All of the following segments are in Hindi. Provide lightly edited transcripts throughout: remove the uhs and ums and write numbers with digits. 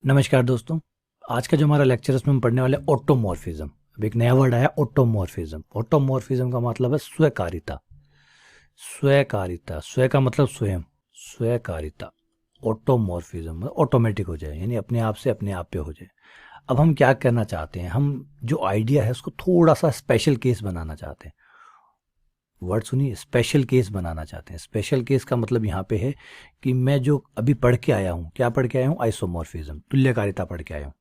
नमस्कार दोस्तों। आज का जो हमारा लेक्चर है उसमें हम पढ़ने वाले ऑटोमॉर्फिज्म। अब एक नया वर्ड आया ऑटोमॉर्फिज्म। ऑटोमॉर्फिज्म का मतलब है स्वकारिता। स्वकारिता, स्व का मतलब स्वयं, स्वकारिता। ऑटोमॉर्फिज्म ऑटोमेटिक हो जाए, यानी अपने आप से अपने आप पे हो जाए। अब हम क्या करना चाहते हैं, हम जो आइडिया है उसको थोड़ा सा स्पेशल केस बनाना चाहते हैं। वर्ड सुनिए, स्पेशल केस बनाना चाहते हैं। स्पेशल केस का मतलब यहाँ पे है कि मैं जो अभी पढ़ के आया हूँ, क्या पढ़ के आया हूँ, आइसोमॉर्फिज्म, तुल्यकारिता पढ़ के आया हूँ।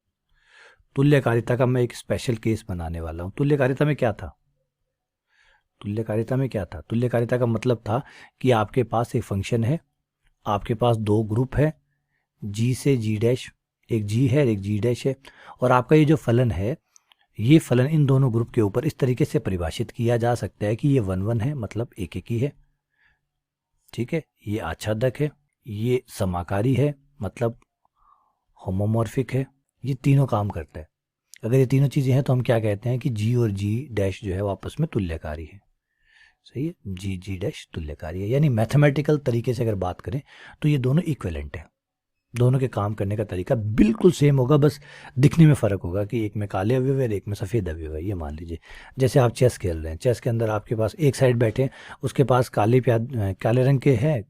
तुल्यकारिता का मैं एक स्पेशल केस बनाने वाला हूँ। तुल्यकारिता में क्या था, तुल्यकारिता में क्या था, तुल्यकारिता का मतलब था कि आपके पास एक फंक्शन है, आपके पास दो ग्रुप है, जी से जी डैश, एक जी है एक जी डैश है, और आपका ये जो फलन है, ये फलन इन दोनों ग्रुप के ऊपर इस तरीके से परिभाषित किया जा सकता है कि ये वन वन है, मतलब एक एक ही है, ठीक है। ये आच्छादक है, ये समाकारी है, मतलब होमोमॉर्फिक है। ये तीनों काम करता है। अगर ये तीनों चीज़ें हैं तो हम क्या कहते हैं कि जी और जी डैश जो है वो आपस में तुल्यकारी है। सही है, जी जी डैश तुल्यकारी है। यानी मैथमेटिकल तरीके से अगर बात करें तो ये दोनों इक्विवेलेंट है। दोनों के काम करने का तरीका बिल्कुल सेम होगा, बस दिखने में फ़र्क होगा कि एक में काले अवयव है, एक में सफ़ेद अवयव है। ये मान लीजिए जैसे आप चेस खेल रहे हैं, चेस के अंदर आपके पास एक साइड बैठे हैं, उसके पास काले रंग के हैं,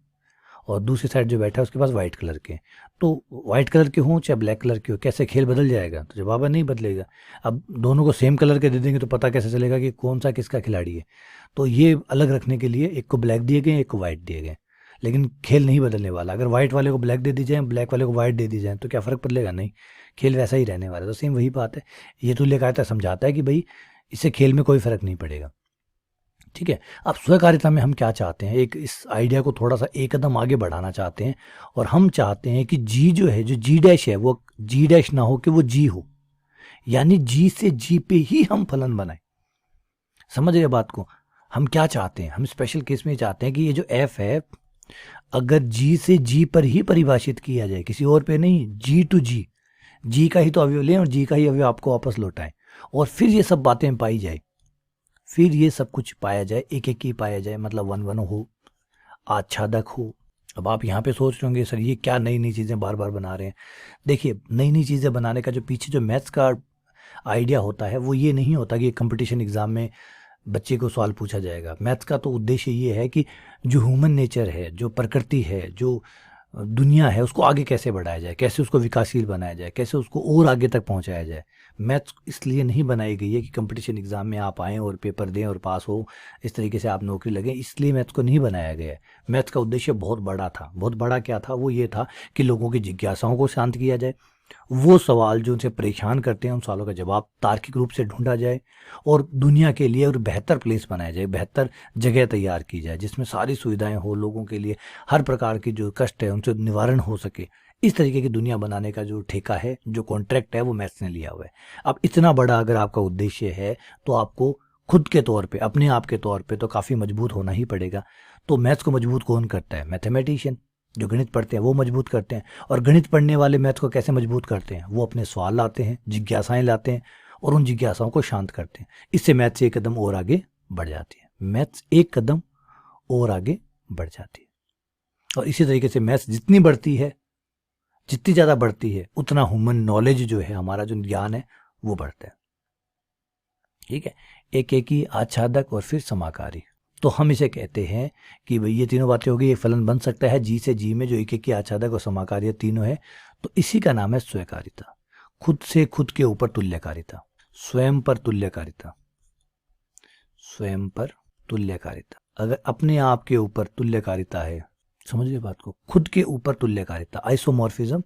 और दूसरी साइड जो बैठा है उसके पास वाइट कलर के। तो वाइट कलर के हों चाहे ब्लैक कलर के हो, कैसे खेल बदल जाएगा? तो जवाब है नहीं बदलेगा। अब दोनों को सेम कलर के दे देंगे तो पता कैसे चलेगा कि कौन सा किसका खिलाड़ी है? तो ये अलग रखने के लिए एक को ब्लैक दिए गए, एक को वाइट दिए गए, लेकिन खेल नहीं बदलने वाला। अगर वाइट वाले को ब्लैक दे दी जाए, ब्लैक वाले को वाइट दे दी जाए, तो क्या फ़र्क बदलेगा? नहीं, खेल वैसा ही रहने वाला है। तो सेम वही बात है। ये तुल्यकारिता समझाता है कि भाई इससे खेल में कोई फ़र्क नहीं पड़ेगा, ठीक है। अब स्वकारिता में हम क्या चाहते हैं, एक इस आइडिया को थोड़ा सा एक कदम आगे बढ़ाना चाहते हैं, और हम चाहते हैं कि जी जो है, जो जी डैश है, वो जी डैश ना हो कि वो जी हो, यानी जी से जी पे ही हम फलन बनाएं। समझ रहे बात को? हम क्या चाहते हैं, हम स्पेशल केस में चाहते हैं कि ये जो एफ है, अगर जी से जी पर ही परिभाषित किया जाए, किसी और पे नहीं, जी टू जी, जी का ही तो अवयव लें और जी का ही अवयव आपको वापस लौटाएं, और फिर ये सब बातें पाई जाए, फिर ये सब कुछ पाया जाए, एक एक ही पाया जाए, मतलब वन वन हो, आच्छादक हो। अब आप यहाँ पे सोच रहे होंगे सर ये क्या नई नई चीज़ें बार बार बना रहे हैं। देखिए, नई नई चीज़ें बनाने का जो पीछे जो मैथ्स का आइडिया होता है वो ये नहीं होता कि कंपटीशन एग्जाम में बच्चे को सवाल पूछा जाएगा। मैथ्स का तो उद्देश्य ये है कि जो ह्यूमन नेचर है, जो प्रकृति है, जो दुनिया है, उसको आगे कैसे बढ़ाया जाए, कैसे उसको विकासशील बनाया जाए, कैसे उसको और आगे तक पहुंचाया जाए। मैथ्स इसलिए नहीं बनाई गई है कि कंपटीशन एग्जाम में आप आएँ और पेपर दें और पास हो, इस तरीके से आप नौकरी लगें, इसलिए मैथ्स को नहीं बनाया गया है। मैथ्स का उद्देश्य बहुत बड़ा था। बहुत बड़ा क्या था? वो ये था कि लोगों की जिज्ञासाओं को शांत किया जाए, वो सवाल जो उनसे परेशान करते हैं उन सवालों का जवाब तार्किक रूप से ढूंढा जाए, और दुनिया के लिए और बेहतर प्लेस बनाया जाए, बेहतर जगह तैयार की जाए जिसमें सारी सुविधाएं हो, लोगों के लिए हर प्रकार की जो कष्ट है उनसे निवारण हो सके। इस तरीके की दुनिया बनाने का जो ठेका है, जो कॉन्ट्रैक्ट है, वो मैथ्स ने लिया हुआ है। अब इतना बड़ा अगर आपका उद्देश्य है तो आपको खुद के तौर पे, अपने आप के तौर पे तो काफ़ी मजबूत होना ही पड़ेगा। तो मैथ्स को मजबूत कौन करता है? मैथमेटिशियन। जो गणित पढ़ते हैं वो मजबूत करते हैं। और गणित पढ़ने वाले मैथ्स को कैसे मजबूत करते हैं? वो अपने सवाल लाते हैं, जिज्ञासाएं लाते हैं, और उन जिज्ञासाओं को शांत करते हैं। इससे मैथ्स एक कदम और आगे बढ़ जाती है। मैथ्स एक कदम और आगे बढ़ जाती है। और इसी तरीके से मैथ्स जितनी बढ़ती है, जितनी ज़्यादा बढ़ती है, उतना ह्यूमन नॉलेज जो है, हमारा जो ज्ञान है, वो बढ़ता है, ठीक है। एक एक ही, आच्छादक और फिर समाकारी। तो हम इसे कहते हैं कि भाई ये तीनों बातें हो गई। एक फलन बन सकता है जी से जी में, जो एक एक की, आच्छादक और समाकारी तीनों है। तो इसी का नाम है स्वकारिता। खुद से खुद के ऊपर तुल्यकारिता, स्वयं पर तुल्यकारिता, स्वयं पर तुल्यकारिता। अगर अपने आप के ऊपर तुल्यकारिता है, समझिए बात को, खुद के ऊपर तुल्यकारिता, आइसोमॉर्फिज्म।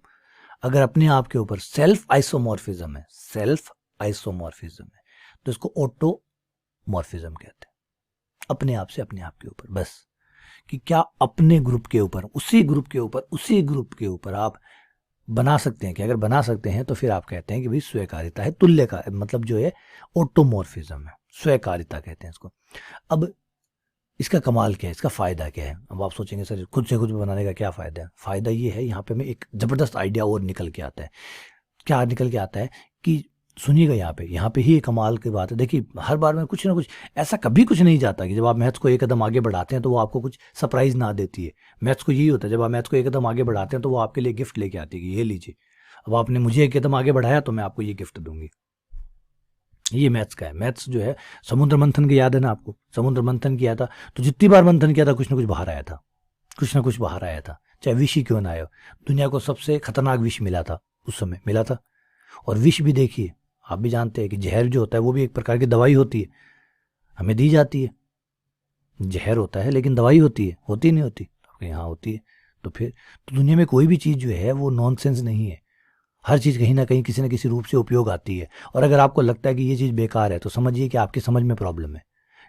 अगर अपने आप के ऊपर सेल्फ आइसोमॉर्फिज्म है, सेल्फ आइसोमॉर्फिज्म है, तो इसको ऑटोमॉर्फिज्म कहते हैं। अपने आप से अपने आप के ऊपर, बस कि क्या अपने ग्रुप के ऊपर, उसी ग्रुप के ऊपर, उसी ग्रुप के ऊपर आप बना सकते हैं कि अगर बना सकते हैं तो फिर आप कहते हैं कि भाई स्वकारिता है। तुल्य का मतलब जो है ऑटोमॉर्फिज्म है, स्वकारिता कहते हैं इसको। अब इसका कमाल क्या है, इसका फ़ायदा क्या है? अब आप सोचेंगे सर खुद से कुछ बनाने का क्या फ़ायदा है? फ़ायदा ये है, यहाँ पे मैं एक ज़बरदस्त आइडिया और निकल के आता है। क्या निकल के आता है कि सुनिएगा, यहाँ पे ही एक कमाल की बात है। देखिए, हर बार में कुछ ना कुछ ऐसा कभी कुछ नहीं जाता कि जब आप मैथ्स को एक कदम आगे बढ़ाते हैं तो वो आपको कुछ सरप्राइज ना देती है। मैथ्स को यही होता है, जब आप मैथ्स को एक कदम आगे बढ़ाते हैं तो वो आपके लिए गिफ्ट लेके आती है कि ये लीजिए। अब आपने मुझे एक कदम आगे बढ़ाया तो मैं आपको ये गिफ्ट दूंगी। ये मैथ्स का है। मैथ्स जो है समुद्र मंथन की याद है ना आपको, समुद्र मंथन किया था तो जितनी बार मंथन किया था कुछ ना कुछ बाहर आया था, कुछ ना कुछ बाहर आया था, चाहे विष ही क्यों ना आया हो। दुनिया को सबसे खतरनाक विष मिला था, उस समय मिला था। और विष भी देखिए, आप भी जानते हैं कि जहर जो होता है वो भी एक प्रकार की दवाई होती है, हमें दी जाती है। जहर होता है लेकिन दवाई होती नहीं होती? आपके यहाँ होती है। तो फिर तो दुनिया में कोई भी चीज़ जो है वो नॉनसेंस नहीं है। हर चीज़ कहीं ना कहीं किसी न किसी रूप से उपयोग आती है। और अगर आपको लगता है कि ये चीज़ बेकार है तो समझिए कि आपकी समझ में प्रॉब्लम है।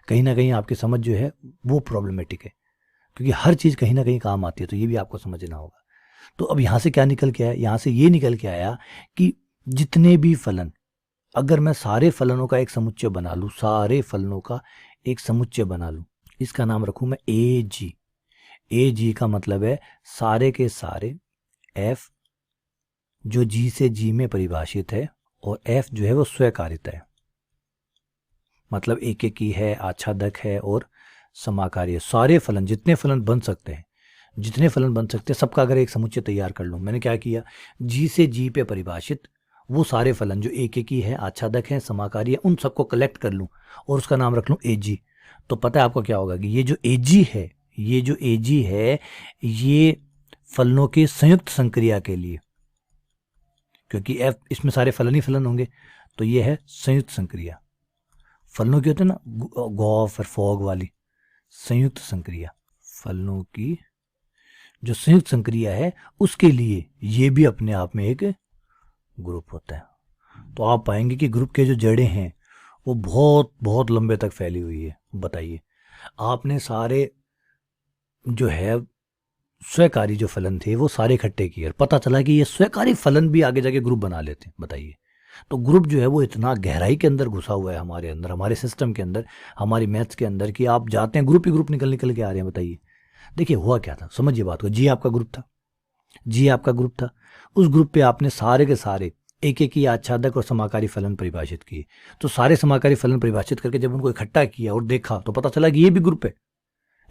कहीं ना कहीं आपकी समझ जो है वो प्रॉब्लमेटिक है, क्योंकि हर चीज़ कहीं ना कहीं काम आती है। तो ये भी आपको समझना होगा। तो अब यहाँ से क्या निकल के आया? यहाँ से ये निकल के आया कि जितने भी फलन, अगर मैं सारे फलनों का एक समुच्चय बना लूँ, सारे फलनों का एक समुच्चय बना लूँ, इसका नाम रखूँ मैं ए जी। ए जी का मतलब है सारे के सारे एफ जो जी से जी में परिभाषित है, और एफ जो है वो स्वीकार्यता है, मतलब एक एक ही है, आच्छादक है और समाकारी है। सारे फलन, जितने फलन बन सकते हैं, जितने फलन बन सकते हैं सबका अगर एक समुच्चय तैयार कर लूँ, मैंने क्या किया, जी से जी पे परिभाषित वो सारे फलन जो एक एक ही है, आच्छादक है, समाकारी है, उन सबको कलेक्ट कर लूँ और उसका नाम रख लूँ ए जी। तो पता है आपको क्या होगा कि ये जो ए जी है, ये जो ए जी है, ये फलनों के संयुक्त संक्रिया के लिए, क्योंकि एफ इसमें सारे फलन ही फलन होंगे, तो ये है संयुक्त संक्रिया। फलनों की होते हैं ना गॉफ और फॉग वाली संयुक्त संक्रिया, फलनों की जो संयुक्त संक्रिया है उसके लिए ये भी अपने आप में एक ग्रुप होता है। तो आप पाएंगे कि ग्रुप के जो जड़ें हैं वो बहुत बहुत लंबे तक फैली हुई है। बताइए, आपने सारे जो है स्वीकारी जो फलन थे वो सारे इकट्ठे किए और पता चला कि ये स्वीकारी फलन भी आगे जाके ग्रुप बना लेते हैं। बताइए, तो ग्रुप जो है वो इतना गहराई के अंदर घुसा हुआ है हमारे अंदर, हमारे सिस्टम के अंदर, हमारी मैथ्स के अंदर, कि आप जाते हैं ग्रुप ही ग्रुप निकल निकल के आ रहे हैं। बताइए, देखिए हुआ क्या था, समझिए बात को। जी आपका ग्रुप था, जी आपका ग्रुप था, उस ग्रुप पे आपने सारे के सारे एक एक ही आच्छादक और समाकारी फलन परिभाषित किए। तो सारे समाकारी फलन परिभाषित करके जब उनको इकट्ठा किया और देखा तो पता चला कि ये भी ग्रुप है,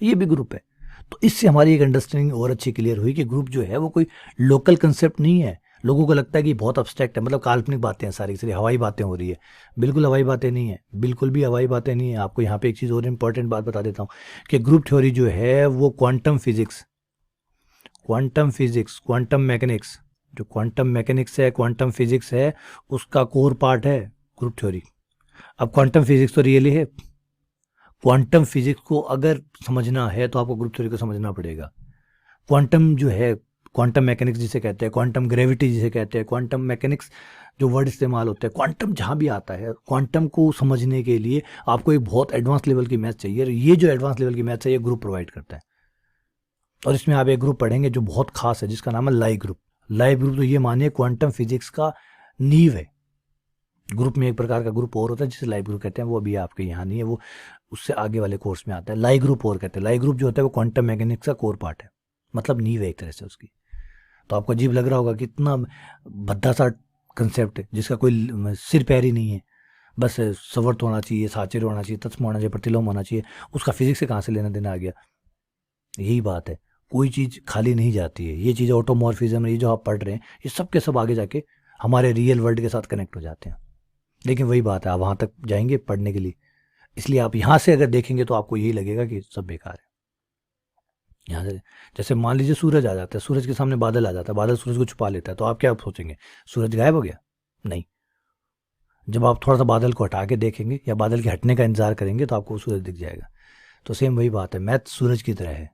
ये भी ग्रुप है। तो इससे हमारी एक अंडरस्टैंडिंग और अच्छी क्लियर हुई कि ग्रुप जो है वो कोई लोकल कंसेप्ट नहीं है। लोगों को लगता है कि बहुत अब्स्ट्रैक्ट है, मतलब काल्पनिक बातें हैं, सारी सारी हवाई बातें हो रही है। बिल्कुल हवाई बातें नहीं है, बिल्कुल भी हवाई बातें नहीं है। आपको यहाँ पे एक चीज़ और इंपॉर्टेंट बात बता देता हूँ कि ग्रुप थ्योरी जो है वो क्वांटम फिजिक्स, क्वांटम मैकेनिक्स, जो क्वांटम मैकेनिक्स है, क्वांटम फिजिक्स है, उसका कोर पार्ट है ग्रुप थ्योरी। अब क्वांटम फिजिक्स तो रियली है, क्वांटम फिजिक्स को अगर समझना है तो आपको ग्रुप थ्योरी को समझना पड़ेगा। क्वांटम जो है, क्वांटम मैकेनिक्स जिसे कहते हैं, क्वांटम ग्रेविटी जिसे कहते हैं, क्वांटम मैकेनिक्स जो वर्ड इस्तेमाल होते हैं, क्वांटम जहाँ भी आता है, क्वांटम को समझने के लिए आपको एक बहुत एडवांस लेवल की मैथ चाहिए। ये जो एडवांस लेवल की मैथ है ये ग्रुप प्रोवाइड करता है। और इसमें आप एक ग्रुप पढ़ेंगे जो बहुत खास है, जिसका नाम है लाई ग्रुप। लाई ग्रुप तो ये मानिए क्वांटम फिजिक्स का नींव है। ग्रुप में एक प्रकार का ग्रुप और होता है जिसे लाइव ग्रुप कहते हैं, वो अभी आपके यहाँ नहीं है, वो उससे आगे वाले कोर्स में आता है। लाइव ग्रुप और कहते हैं, लाइव ग्रुप जो होता है वो क्वांटम मैकेनिक्स का कोर पार्ट है, मतलब नींव है एक तरह से उसकी। तो आपको अजीब लग रहा होगा कि इतना भद्दा सा कंसेप्ट है जिसका कोई सिर पैर ही नहीं है, बस सवर्त होना चाहिए, साचिर होना चाहिए, तत्सम होना चाहिए, प्रतिलोम होना चाहिए, उसका फिजिक्स से कहाँ से लेना देना आ गया। यही बात है, कोई चीज़ खाली नहीं जाती है। ये चीज़ ऑटोमॉर्फिज्म, ये जो आप पढ़ रहे हैं, ये सब के सब आगे जाके हमारे रियल वर्ल्ड के साथ कनेक्ट हो जाते हैं। लेकिन वही बात है, आप वहाँ तक जाएंगे पढ़ने के लिए, इसलिए आप यहाँ से अगर देखेंगे तो आपको यही लगेगा कि सब बेकार है। यहाँ से जैसे मान लीजिए सूरज आ जाता है, सूरज के सामने बादल आ जाता है, बादल सूरज को छुपा लेता है, तो आप क्या सोचेंगे, सूरज गायब हो गया? नहीं। जब आप थोड़ा सा बादल को हटा के देखेंगे या बादल के हटने का इंतजार करेंगे तो आपको सूरज दिख जाएगा। तो सेम वही बात है, मैथ सूरज की तरह है,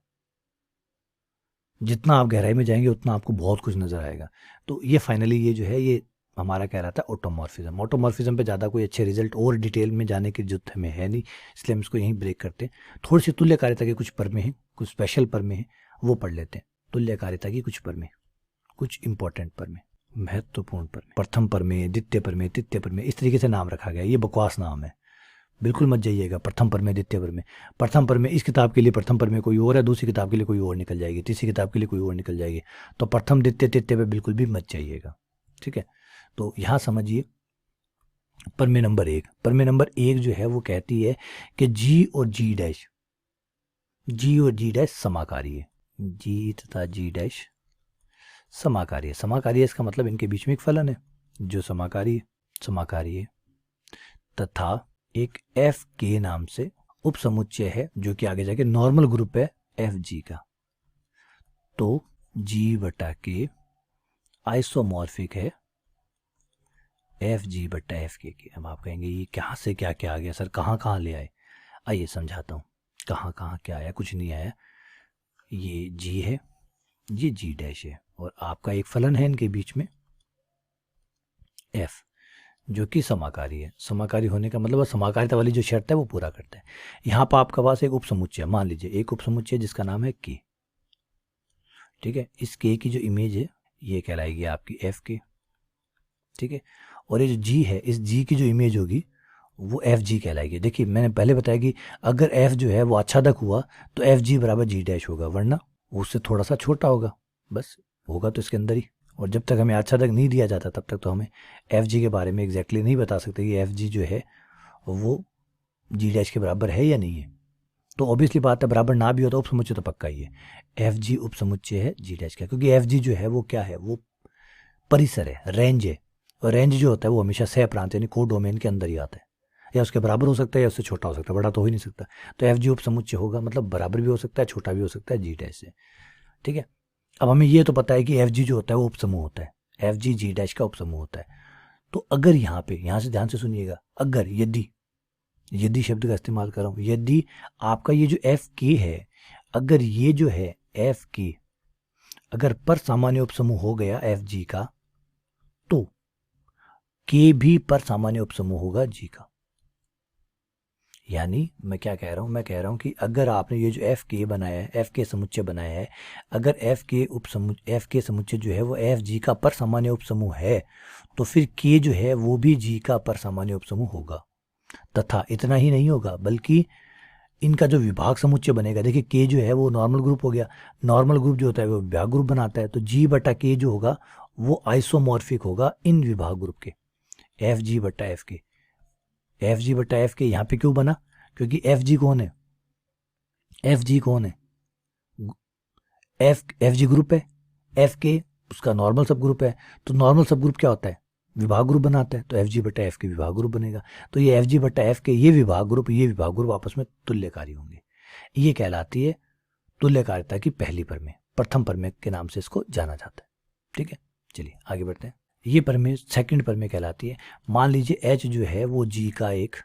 जितना आप गहराई में जाएंगे उतना आपको बहुत कुछ नजर आएगा। तो ये फाइनली ये जो है ये हमारा कह रहा था ऑटोमॉर्फिज्म। ऑटोमॉर्फिज्म पे ज़्यादा कोई अच्छे रिजल्ट और डिटेल में जाने की जरूरत हमें है नहीं, इसलिए हम इसको यहीं ब्रेक करते हैं। थोड़ी सी तुल्यकारिता के कुछ परमे हैं, कुछ स्पेशल परमे हैं, वो पढ़ लेते हैं। तुल्यकारिता की कुछ परमे, कुछ इंपॉर्टेंट परमे, महत्वपूर्ण परमे, प्रथम परमे, द्वितीय परमे, तृतीय परमे, इस तरीके से नाम रखा गया। ये बकवास नाम है, बिल्कुल मत जाइएगा। प्रथम परमे, द्वितीय परमे, प्रथम परमे इस किताब के लिए प्रथम परमे कोई और है, दूसरी किताब के लिए कोई और निकल जाएगी, तीसरी किताब के लिए कोई और निकल जाएगी। तो प्रथम द्वितीय तृतीय पे बिल्कुल भी मत जाइएगा, ठीक है। तो यहाँ समझिए परमे नंबर 1, परमे नंबर 1 जो है वो कहती है कि जी और जी डैश, जी और जी डैश समाकारी है। जी तथा जी डैश समाकारी है। समाकारी है इसका मतलब इनके बीच में एक फलन है जो समाकारी है तथा एक एफ के नाम से उपसमुच्चय है जो कि आगे जाके नॉर्मल ग्रुप है एफ जी का। तो जी बटा के आइसोमॉर्फिक है एफ जी बटा एफ के। अब आप कहेंगे ये कहाँ से क्या क्या आ गया सर, कहाँ कहाँ ले आए? आइए समझाता हूँ कहाँ कहाँ क्या आया। कुछ नहीं आया, ये जी है, ये जी डैश है और आपका एक फलन है इनके बीच में एफ जो कि समाकारी है। समाकारी होने का मतलब समाकारिता वाली जो शर्त है वो पूरा करता है। यहाँ पर आपके पास एक उपसमुच्चय, मान लीजिए एक उपसमुच्चय जिसका नाम है के, ठीक है। इस के की जो इमेज है ये कहलाएगी आपकी एफ के, ठीक है। और ये जो जी है, इस जी की जो इमेज होगी वो एफ जी कहलाएगी। देखिए मैंने पहले बताया कि अगर एफ जो है वो आच्छादक हुआ तो एफ जी बराबर जी डैश होगा, वरना उससे थोड़ा सा छोटा होगा, बस होगा तो इसके अंदर ही। और जब तक हमें आच्छादक नहीं दिया जाता तब तक तो हमें एफ जी के बारे में एग्जैक्टली नहीं बता सकते कि एफ जी जो है वो जी डैश के बराबर है या नहीं है। तो ऑब्वियसली बात है, बराबर ना भी हो तो उपसमुच्चय तो पक्का ही है, एफ जी उपसमुच्चय है जी डैश का, क्योंकि एफ जी जो है वो क्या है, वो परिसर है, रेंज है। और रेंज जो होता है वो हमेशा सह प्रांत यानी को डोमेन के अंदर ही आता है, या उसके बराबर हो सकता है या उससे छोटा हो सकता है, बड़ा तो हो ही नहीं सकता। तो एफ जी उपसमुच्चय होगा मतलब बराबर भी हो सकता है, छोटा भी हो सकता है जी डैश से, ठीक है। अब हमें ये तो पता है कि एफ जी जो होता है वो उपसमूह होता है, एफ जी जी डैश का उपसमूह होता है। तो अगर यहाँ पे, यहाँ से ध्यान से सुनिएगा, अगर यदि शब्द का इस्तेमाल कर रहा हूँ, यदि आपका ये जो एफ के है, अगर ये जो है एफ के अगर पर सामान्य उपसमूह हो गया एफ जी का, तो के भी पर सामान्य उपसमूह होगा जी का। यानी मैं क्या कह रहा हूं, मैं कह रहा हूं कि अगर आपने ये जो एफ के बनाया है, एफ के समुच्चय बनाया है, अगर एफ के समुच्चय जो है वो एफ जी का पर सामान्य उपसमूह है, तो फिर के जो है वो भी जी का पर सामान्य उपसमूह होगा। तथा इतना ही नहीं होगा बल्कि इनका जो विभाग समुच्चय बनेगा, देखिए के जो है वो नॉर्मल ग्रुप हो गया, नॉर्मल ग्रुप जो होता है वो विभाग ग्रुप बनाता है, तो जी बटा के जो होगा वो आइसोमॉर्फिक होगा इन विभाग ग्रुप के, एफ जी बटा एफ के। एफ जी बटा एफ के यहाँ पे क्यों बना, क्योंकि एफ जी कौन है, एफ जी कौन है, एफ जी ग्रुप है, एफ के उसका नॉर्मल सब ग्रुप है। तो नॉर्मल सब ग्रुप क्या होता है, विभाग ग्रुप बनाता है, तो एफ जी बटा एफ के विभाग ग्रुप बनेगा। तो ये एफ जी बटा एफ के ये विभाग ग्रुप आपस में तुल्यकारी होंगे। ये कहलाती है तुल्यकारिता की पहली प्रमेय, प्रथम प्रमेय के नाम से इसको जाना जाता है, ठीक है। चलिए आगे बढ़ते हैं। ये प्रमेय सेकंड प्रमेय कहलाती है। मान लीजिए एच जो है वो जी का एक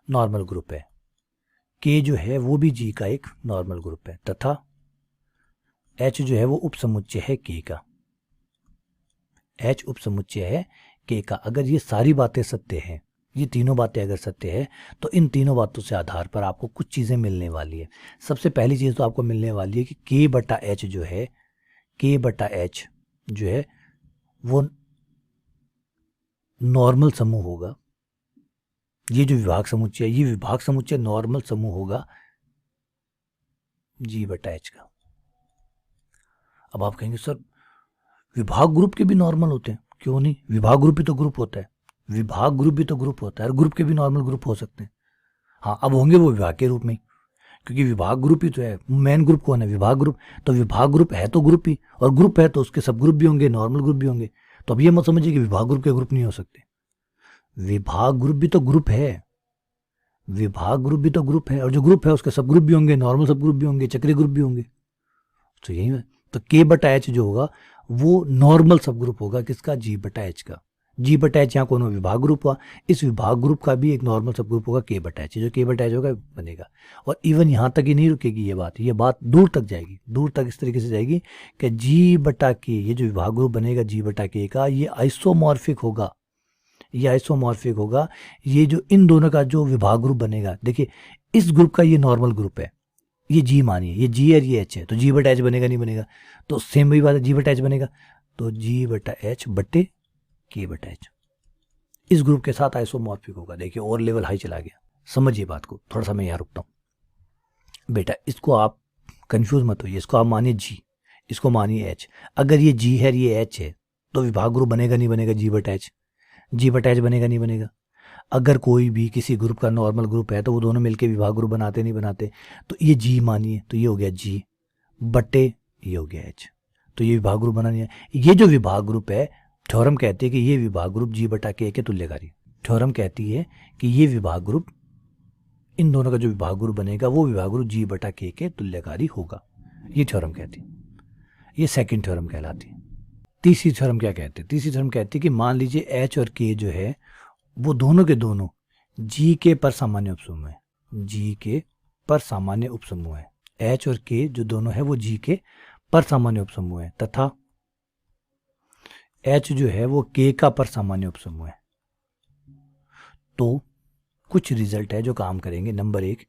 नॉर्मल ग्रुप है, के जो है वो भी जी का एक नॉर्मल ग्रुप है, तथा एच जो है वो उपसमुच्चय है के का, एच उपसमुच्चय है के का। अगर ये सारी बातें सत्य हैं, ये तीनों बातें अगर सत्य है, तो इन तीनों बातों से आधार पर आपको कुछ चीज़ें मिलने वाली है। सबसे पहली चीज़ तो आपको मिलने वाली है कि के बटा एच जो है, के बटा एच जो है वो नॉर्मल समूह होगा। ये जो विभाग समुच्चय है, ये विभाग समुच्चय नॉर्मल समूह होगा जी बटा एच का। अब आप कहेंगे सर विभाग ग्रुप के भी नॉर्मल होते हैं, क्यों नहीं, विभाग ग्रुप भी तो ग्रुप होता है, विभाग ग्रुप भी तो ग्रुप होता है, और ग्रुप के भी नॉर्मल ग्रुप हो सकते हैं। हाँ, अब होंगे वो विभाग के रूप में, क्योंकि विभाग ग्रुप ही तो है, मेन ग्रुप कौन है, विभाग ग्रुप। तो विभाग ग्रुप है तो ग्रुप ही, और ग्रुप है तो उसके सब ग्रुप भी होंगे, नॉर्मल ग्रुप भी होंगे। तो अब ये मत समझिए कि विभाग ग्रुप के ग्रुप नहीं हो सकते, विभाग ग्रुप भी तो ग्रुप है, विभाग ग्रुप भी तो ग्रुप है, और जो ग्रुप है उसके सब ग्रुप भी होंगे, नॉर्मल सब ग्रुप भी होंगे, चक्रीय ग्रुप भी होंगे। तो यही है। तो के बटा एच जो होगा वो नॉर्मल सब ग्रुप होगा किसका, जी बटा एच का। जी बटा एच यहाँ कौन हुआ, विभाग ग्रुप हुआ, इस विभाग ग्रुप का भी एक नॉर्मल सब ग्रुप होगा के बटा एच, जो के बटा एच होगा बनेगा। और इवन यहाँ तक ही नहीं रुकेगी ये बात दूर तक जाएगी, दूर तक इस तरीके से जाएगी कि जी बटा के, ये जो विभाग ग्रुप बनेगा जी बटा के का, ये आइसोमॉर्फिक होगा, ये आइसोमॉर्फिक होगा। ये जो इन दोनों का जो विभाग ग्रुप बनेगा, देखिए इस ग्रुप का ये नॉर्मल ग्रुप है, ये जी मानिए, ये जी और ये एच है, तो जी बटा एच बनेगा नहीं बनेगा, तो सेम वही बात है, जी बटा एच बनेगा, तो जी बटा एच बटे के बटा एच इस ग्रुप के साथ आइसोमॉर्फिक होगा। देखिए और लेवल हाई चला गया, समझिए बात को, थोड़ा सा मैं यहाँ रुकता हूँ बेटा, इसको आप कंफ्यूज मत होइए, इसको आप मानिए जी, इसको मानिए एच। अगर ये जी है ये एच है तो विभाग ग्रुप बनेगा नहीं बनेगा, जी बटा एच, जी बटा एच बनेगा नहीं बनेगा। अगर कोई भी किसी ग्रुप का नॉर्मल ग्रुप है तो वो दोनों मिलके विभाग ग्रुप बनाते नहीं बनाते, तो ये जी मानिए, तो ये हो गया जी बटे ये हो गया एच, तो ये विभाग ग्रुप बना नहीं है। ये जो विभाग ग्रुप है, थ्योरम कहती है कि ये विभाग ग्रुप G बटा K के तुल्यकारी। थ्योरम कहती है कि ये विभाग ग्रुप, इन दोनों का जो विभाग ग्रुप बनेगा वो विभाग ग्रुप G बटा K के तुल्यकारी होगा। ये थ्योरम कहती है। ये सेकंड थ्योरम कहलाती है। तीसरी थ्योरम क्या कहती है? तीसरी थ्योरम कहती है कि मान लीजिए H और K जो है वो दोनों के दोनों G के पर सामान्य उपसमूह है। G के पर सामान्य उपसमूह है। H और K जो दोनों है वो G के पर सामान्य उपसमूह है, तथा H जो है वो K का पर सामान्य उपसमूह है। तो कुछ रिजल्ट है जो काम करेंगे। नंबर 1,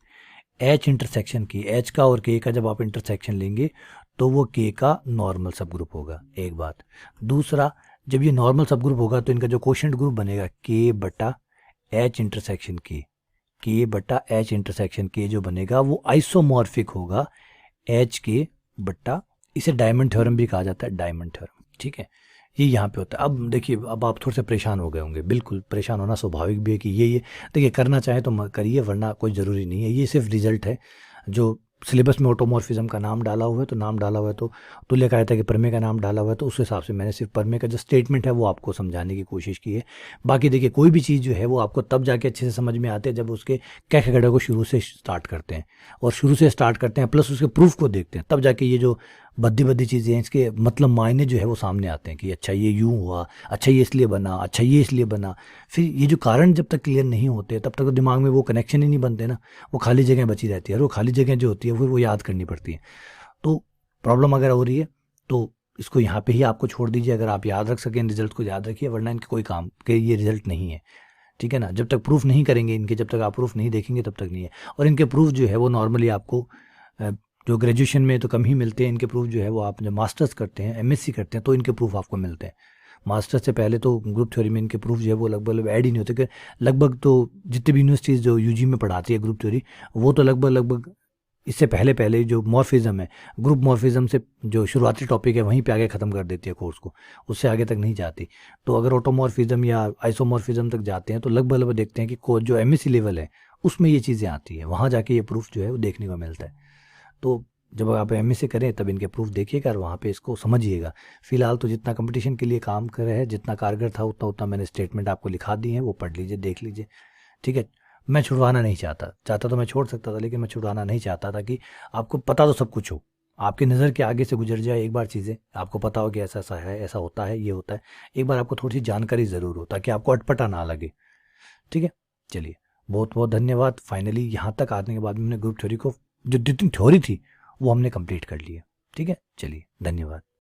H इंटरसेक्शन की, H का और K का जब आप इंटरसेक्शन लेंगे तो वो K का नॉर्मल सब ग्रुप होगा, एक बात। दूसरा, जब ये नॉर्मल सब ग्रुप होगा तो इनका जो कोशेंट ग्रुप बनेगा K बटा H इंटरसेक्शन K, K बटा H इंटरसेक्शन K जो बनेगा वो आइसोमॉर्फिक होगा H के बटा, इसे डायमंड थ्योरम भी कहा जाता है, डायमंड थ्योरम। ठीक है, ये यहाँ पे होता है। अब देखिए, अब आप थोड़े से परेशान हो गए होंगे। बिल्कुल परेशान होना स्वाभाविक भी है कि ये देखिए, करना चाहे तो करिए, वरना कोई ज़रूरी नहीं है। ये सिर्फ रिजल्ट है। जो सिलेबस में ऑटोमॉर्फिज्म का नाम डाला हुआ है तो नाम डाला हुआ है, तो तुल्यकारिता के प्रमेय का नाम डाला हुआ है, तो उस हिसाब से मैंने सिर्फ प्रमेय का जो स्टेटमेंट है वो आपको समझाने की कोशिश की है। बाकी देखिए, कोई भी चीज़ जो है वो आपको तब जाके अच्छे से समझ में आते हैं जब उसके कैखगढ़ को शुरू से स्टार्ट करते हैं, और शुरू से स्टार्ट करते हैं प्लस उसके प्रूफ को देखते हैं, तब जाके ये जो बद्दी चीज़ें हैं इसके मतलब मायने जो है वो सामने आते हैं कि अच्छा ये यूँ हुआ, अच्छा ये इसलिए बना, अच्छा ये इसलिए बना। फिर ये जो कारण जब तक क्लियर नहीं होते तब तक तो दिमाग में वो कनेक्शन ही नहीं बनते ना, वो खाली जगह बची रहती है, और वो खाली जगह जो होती है फिर वो याद करनी पड़ती है। तो प्रॉब्लम अगर हो रही है तो इसको यहाँ पे ही आपको छोड़ दीजिए। अगर आप याद रख सकें रिजल्ट को याद रखिए, वरना इनके कोई काम के ये रिजल्ट नहीं है। ठीक है ना, जब तक प्रूफ नहीं करेंगे इनके, जब तक आप प्रूफ नहीं देखेंगे तब तक नहीं है। और इनके प्रूफ जो है वो नॉर्मली आपको जो ग्रेजुएशन में तो कम ही मिलते हैं। इनके प्रूफ जो है वो आप जब मास्टर्स करते हैं, एमएससी करते हैं, तो इनके प्रूफ आपको मिलते हैं। मास्टर्स से पहले तो ग्रुप थ्योरी में इनके प्रूफ जो है वो लगभग ऐड ही नहीं होते, कि लगभग तो जितनी भी यूनिवर्सिटीज़ जो यूजी में पढ़ाती है ग्रुप थ्योरी, वो तो लगभग इससे पहले जो मॉर्फिज्म है, ग्रुप मॉर्फिज्म से जो शुरुआती टॉपिक है वहीं पे आगे ख़त्म कर देती है कोर्स को, उससे आगे तक नहीं जाती। तो अगर ऑटोमॉर्फिज्म या आइसोमॉर्फिज्म तक जाते हैं तो लगभग देखते हैं कि जो एमएससी लेवल है उसमें ये चीज़ें आती है, वहाँ जाके ये प्रूफ जो है वो देखने को मिलता है। तो जब आप एमएससी करें तब इनके प्रूफ देखिएगा और वहाँ पे इसको समझिएगा। फिलहाल तो जितना कंपटीशन के लिए काम कर रहे हैं, जितना कारगर था उतना मैंने स्टेटमेंट आपको लिखा दी है, वो पढ़ लीजिए, देख लीजिए। ठीक है, मैं छुड़वाना नहीं चाहता तो मैं छोड़ सकता था, लेकिन मैं छुड़वाना नहीं चाहता था कि आपको पता तो सब कुछ हो, आपकी नज़र के आगे से गुजर जाए एक बार चीज़ें, आपको पता हो कि ऐसा ऐसा है, ऐसा होता है, ये होता है। एक बार आपको थोड़ी सी जानकारी ज़रूर हो ताकि आपको अटपटा ना लगे। ठीक है, चलिए, बहुत बहुत धन्यवाद। फाइनली यहाँ तक आने के बाद हमने ग्रुप थ्योरी को, जो जितनी थ्योरी थी वो हमने कंप्लीट कर लिया। ठीक है, चलिए, धन्यवाद।